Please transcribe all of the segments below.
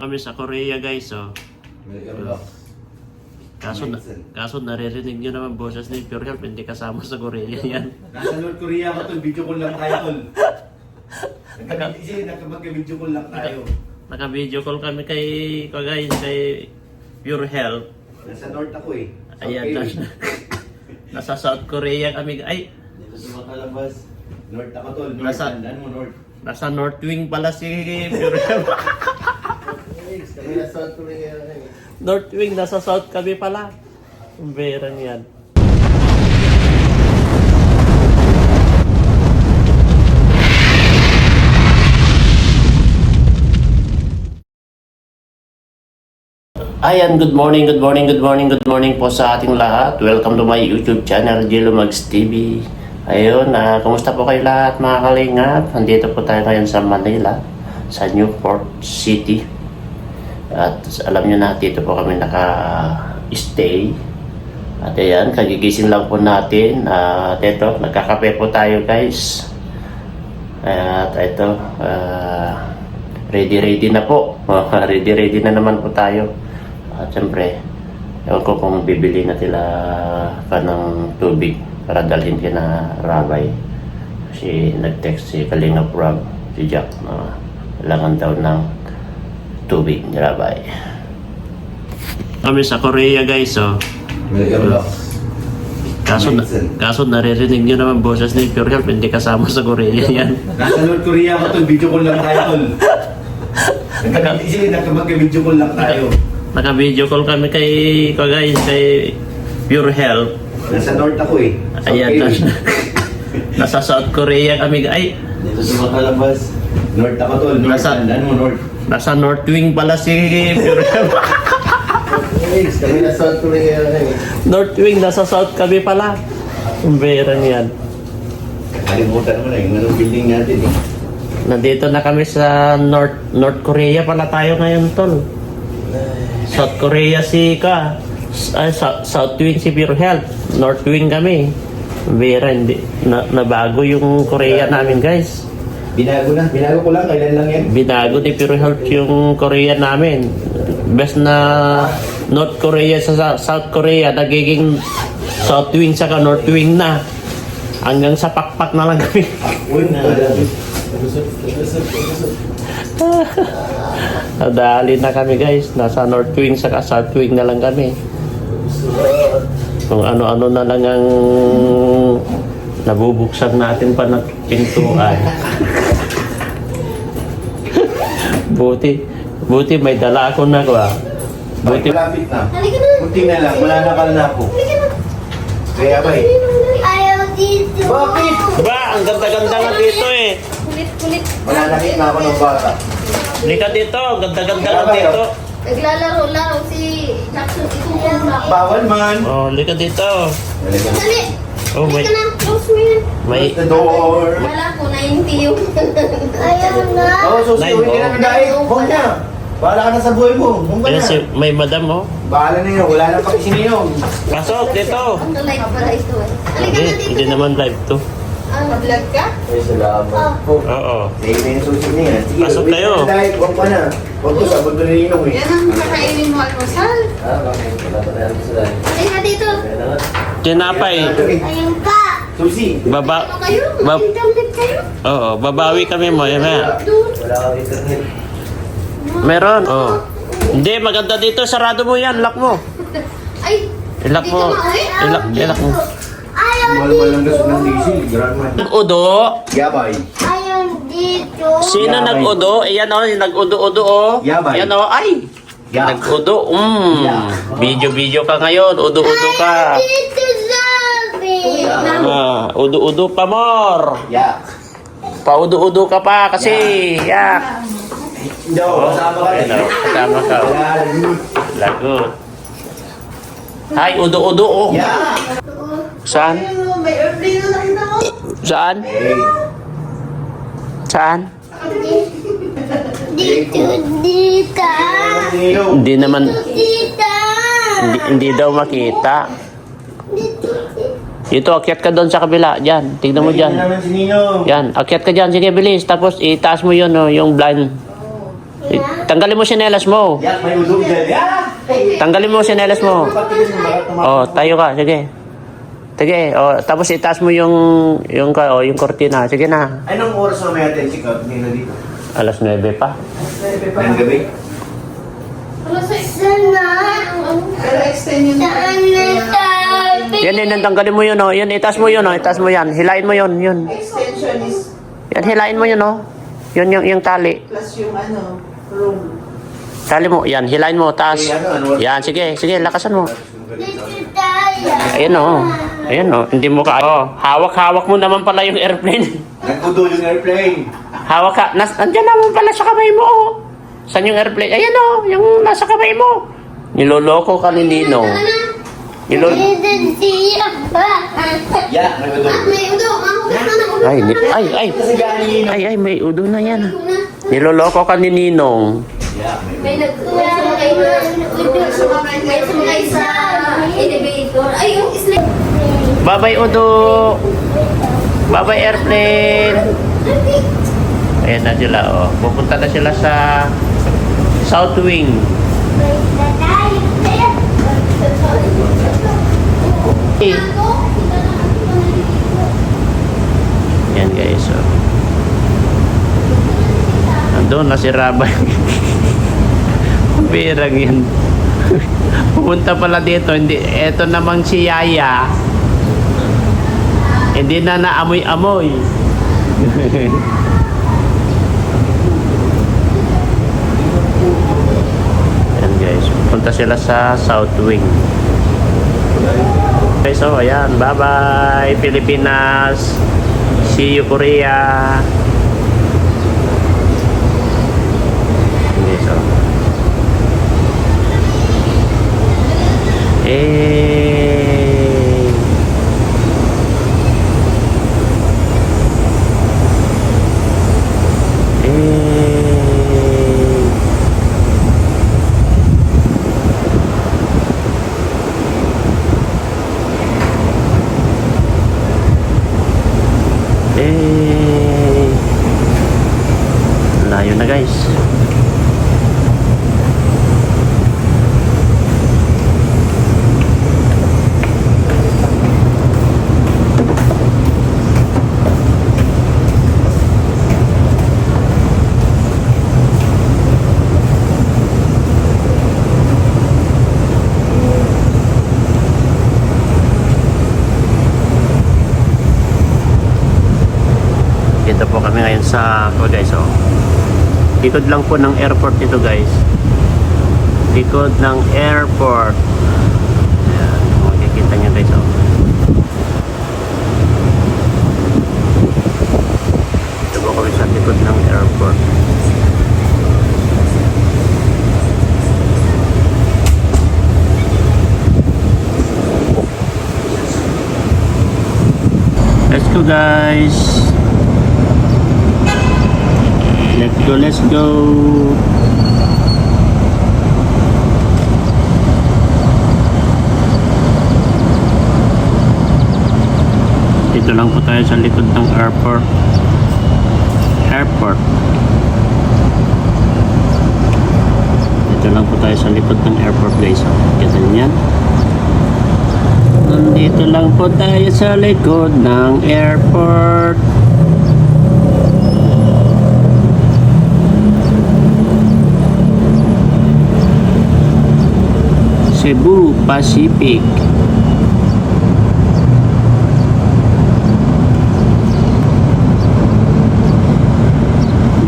Kami sa Korea guys, oh. Kaso naririnig nyo naman boses ni Pure Health, hindi kasama sa Korea yan. Nasa North Korea ko tol, video call lang tayo tol. Magka-video call lang tayo. Naka-video call kami kay Pure Health. Nasa North ako eh. Ayan, nasa South Korea kami. Ay, dito sa makalabas. North ako tol, North. Tandaan mo North. Nasa North Wing pala si Pure Health. Kami nasa South Korea. North Wing, nasa South kami pala. Umberan yan. Ayan, good morning po sa ating lahat. Welcome to my YouTube channel, Jello Mags TV. Ayun, kumusta po kayo lahat mga kalingap? Nandito po tayo ngayon sa Manila, sa Newport City. At alam nyo na, dito po kami naka-stay. At ayan, kagigising lang po natin. At ito, nagkakape po tayo guys. At ito, ready na po. Ready na naman po tayo. At syempre, ewan ko kung bibili na sila pa ng tubig para dalhin kina Rabay. Kasi nag-text si Kalingap Rob, si Jack, na kailangan daw ng tubig ni Rabay. Kami sa Korea guys, oh. Kaso naririnig nyo naman boses ni Pure Health, hindi kasama sa Korea yan. Nasa North Korea ko tol, video call lang tayo tol. Magka-video call lang tayo. Naka-video call kami kay Pure Health. Nasa North ako eh. Ayan, nasa South Korea kami. Ay, dito sa makalabas. North ako tol, North. Tandaan mo North. Nasa North Wing pala si Pure Health. Kami nasa South Korea. North Wing, nasa South kami pala. Umberan yan. Kalimutan mo na yung anong building natin eh. Nandito na kami sa North Korea pala tayo ngayon, tol. South Korea South Wing si Pure Health. North Wing kami. Vera, hindi. Nabago yung Korea namin, guys. Binago ko lang, kailan lang yan? Binago ni Pure Health yung Korea namin. Best na North Korea sa South Korea, nagiging South Wing saka North Wing na. Hanggang sa pakpak na lang kami. Uy, Nadali na kami guys. Nasa North Wing saka South Wing na lang kami. Kung ano-ano na lang ang nabubuksan natin pa ng pintuan. Buti may dala ako na ba? Buti. Malapit na. Kunti na lang, mananakal na ako. Kaya ba eh? Ayaw dito. Bakit? Ba, ang ganda-ganda nga dito eh. Kulit-kulit. Mananakit na ako ng bata. Lika dito, ganda-ganda nga dito. Naglalaro-laro si Jackson. Itong na. Bawal man. Oh, lika dito. Dali. Oh, may Halika na. Close mo yun. may The door. Wala ko, 90 yung. Ayaw na. Oo, susuwin ka na dahil. Huwag na. Bahala ka na sa buhay mo. Huwag ka Ayan na. may madam oh. Bahala na yun. Wala na pakisiniyo. Pasok dito. Ang live pala ito eh. Halika na dito. Hindi naman live to. Mag-vlog ka? Ay, salamat. Oo. May na yung susunod niya. Sige, Pasok wait kayo. na dahil. Huwag ka na. Huwag ko, sabot ko nilinong eh. Yan ang kakainin mo almusal. Bakit? Wala pa na sa dahil. Halika dito. Tinapay. Ayun ka. Susi. Ano kayo? Magtintamit kayo. Oo, babawi kami mo. Yan na. Doon. Wala kang internet. Meron. Oh. Hindi, maganda dito. Sarado mo yan. Lock mo. Ay. Ilak Di mo. ka maawi? Ilak mo. Ayaw Mahal-mahal lang gasol ng diesel. Grandman. Nag-udo. Yabay. Ayaw dito. Sino Yabay. nag-udo? Ayan o, nag-udo-udo o. Yabay. Ayan o, ay. Yak. Nag-udo. Yak. Video-video ka ngayon. Udo-udo ka. Dito sabi. Udo-udo pa more. Yak. Pa-udo-udo ka pa kasi. Yak. Hindi ako, kasama ka rin. Ayan o, kasama ka. Lagot. Lagot. Ay, udo-udo o. Yak. Saan? May airplane na lang ako. Saan? Saan? Dito, dita. Hindi naman, Dita. hindi daw makita. Ito, akyat ka doon sa kabila. Diyan, tignan mo Hindi dyan. naman si Nino. Yan, akyat ka dyan. Sige, bilis. Tapos itaas mo yun, no, yung blind. Tanggalin mo sinelas mo. Yak, may ulog dyan. Yak! Tanggalin mo sinelas mo. Patikin mo, bakit tumakbo? Oh, tayo ka. Sige. Sige. Oh, tapos itaas mo yung kortina. Sige na. Anong oras mo may atin check out nila dito? Alas 9 pa. Ngayong gabi? Sana. Pero extend yun. Saan na sabi? Yan, tanggalin mo yun, oh. Yan, itaas mo yun, oh. Itaas mo yan. Hilain mo yun, yun. Extension is Yan, hilain mo yun, oh. Yun yung tali. plus yung ano, room. Tali mo, yan, hilain mo, taas. Yan, sige, lakasan mo. Dito tayo. Ayan, oh. Ayan, oh. Hindi mo ka, oh. Hawak mo naman pala yung airplane. Nagpudo yung airplane. Hawak ka. Andyan naman pala sa kamay mo, oh. Saan yung airplane? Ayan, oh. Yung nasa kamay mo. Niloloko ka ni Ninong. Dito siya ba? Yak, may ulog. May udo. Kasi ganin. Ay, may udo na yan. Niloloko ka ni Ninong. Yak, May may sumakay na. May sumakay sa elevator. Ay, yung slip. Bye-bye, Udo. Bye-bye, airplane. Ayan na sila, oh. Pupunta na sila sa South Wing. Yan, guys, oh. Nandun na si Rabay. Pirang yan. Pupunta pala dito. Hindi, eto namang si Yaya. Hindi na naamoy-amoy. Ayan guys, pupunta sila sa South Wing. Okay, so ayan, bye-bye Pilipinas. See you Korea. Okay, so layo na guys. Dito po kami ngayon sa guys, oh. Likod lang po ng airport ito guys. Likod ng airport. Ayan, makikita nyo guys, oh. Dito po kami sa likod ng airport. Let's go guys. Let's go. Dito lang po tayo sa likod ng airport. Dito lang po tayo sa likod ng airport guys. Kita niyo yan? Nandito lang po tayo sa likod ng airport. Cebu Pacific.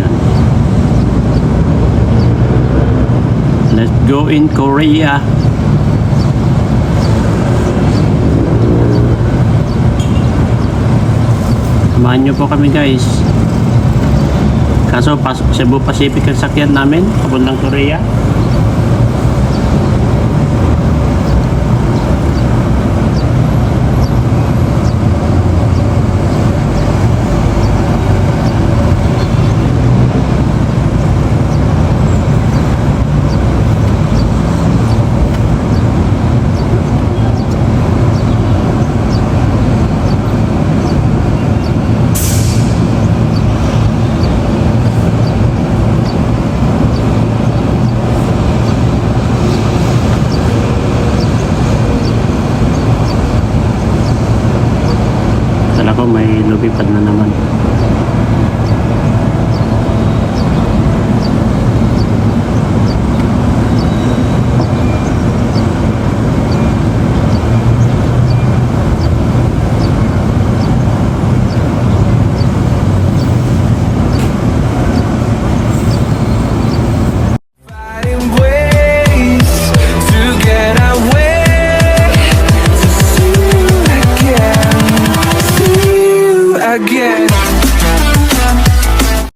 Yan. Let's go in Korea. Samahan nyo po kami guys. Kaso Cebu Pacific ang sakyan namin papuntang Korea. lakad na